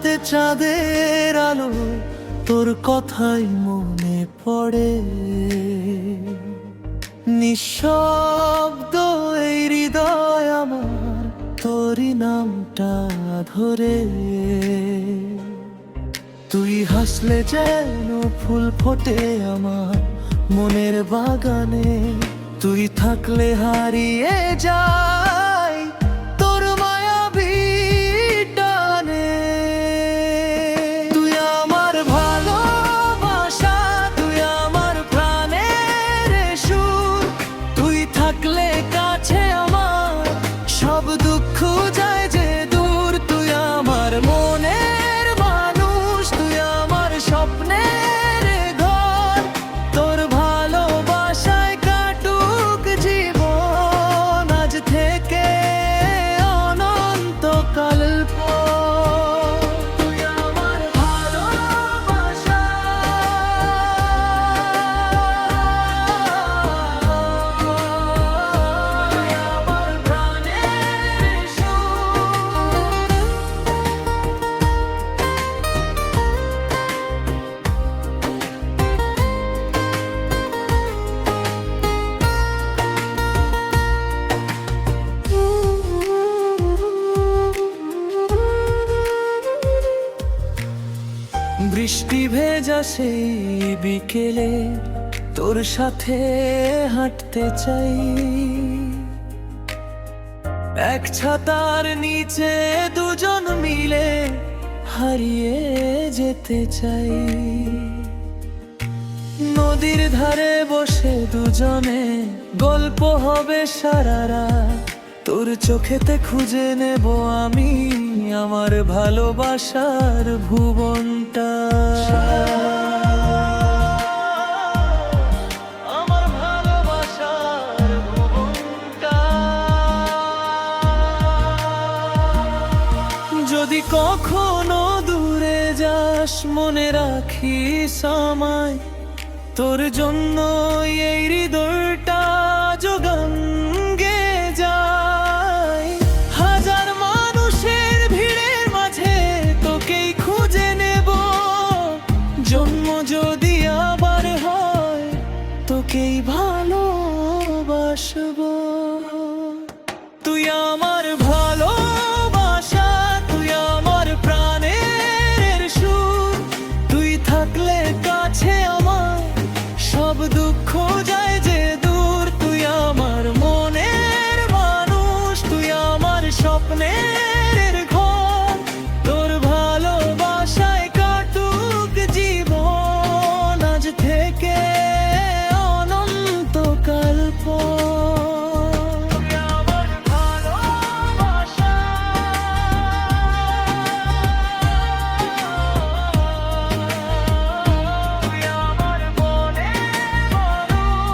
রাতে চাঁদের আলো তোর কথাই মনে পড়ে। নিঃশব্দ এই হৃদয় আমার তোরই নামটা ধরে। তুই হাসলে যেন ফুল ফোটে আমার মনের বাগানে। তুই থাকলে হারিয়ে যাই তোর মায়াবী টানে। তুই আমার ভালোবাসা, তুই আমার প্রাণের সুর। তুই থাকলে কাছে আমার সব দুঃখ যায় যে দূর। তুই আমার মনের মানুষ, তুই আমার স্বপ্নের ঘর। তোর ভালোবাসায় কাটুক জীবন আজ থেকে অনন্তকাল পর। তুই আমার ভালোবাসা, তুই আমার প্রাণের সুর। বৃষ্টি ভেজা সেই বিকেলে তোর সাথে হাঁটতে চাই। এক ছাতার নিচে দুজন মিলে হারিয়ে যেতে চাই। নদীর ধারে বসে দুজনে গল্প হবে সারা রাত। তোর চোখেতে খুঁজে নেব আমি আমার ভালোবাসার ভুবনটা। আমার ভালোবাসার ভুবনটা। যদি কখনো দূরে যাস মনে রাখিস আমায়। তোর জন্য এই হৃদয়টা যোগান গে যায়। হাজার মানুষের ভিড়ের মাঝে তোকেই খুঁজে নেব। জন্ম যদি আবার হয় তোকেই ভালোবাসবো। তুই আমার ভালোবাসা, তুই আমার প্রাণের সুর। তুই থাকলে কাছে আমার সব দুঃখ যায় যে দূর। তুই আমার মনের মানুষ, তুই আমার স্বপ্নের ঘর। তোর ভালোবাসায় কাটুক জীবন আজ থেকে অনন্তকাল পর। তুই আমার ভালোবাসা, তুই আমার মনের মানুষ।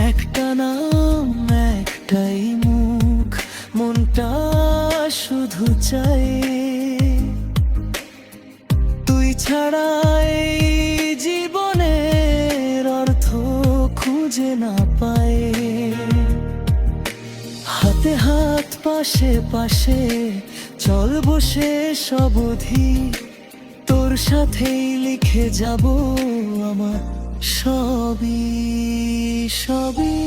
একটা নাম একটাই মুখ, মনটা শুধু চাই। তুই ছাড়া এই জীবনের অর্থ খুঁজে না পাই। হাতে হাত পাশে পাশে চল বসে সব অধি। তোর সাথেই লিখে যাব আমার সবই সবই।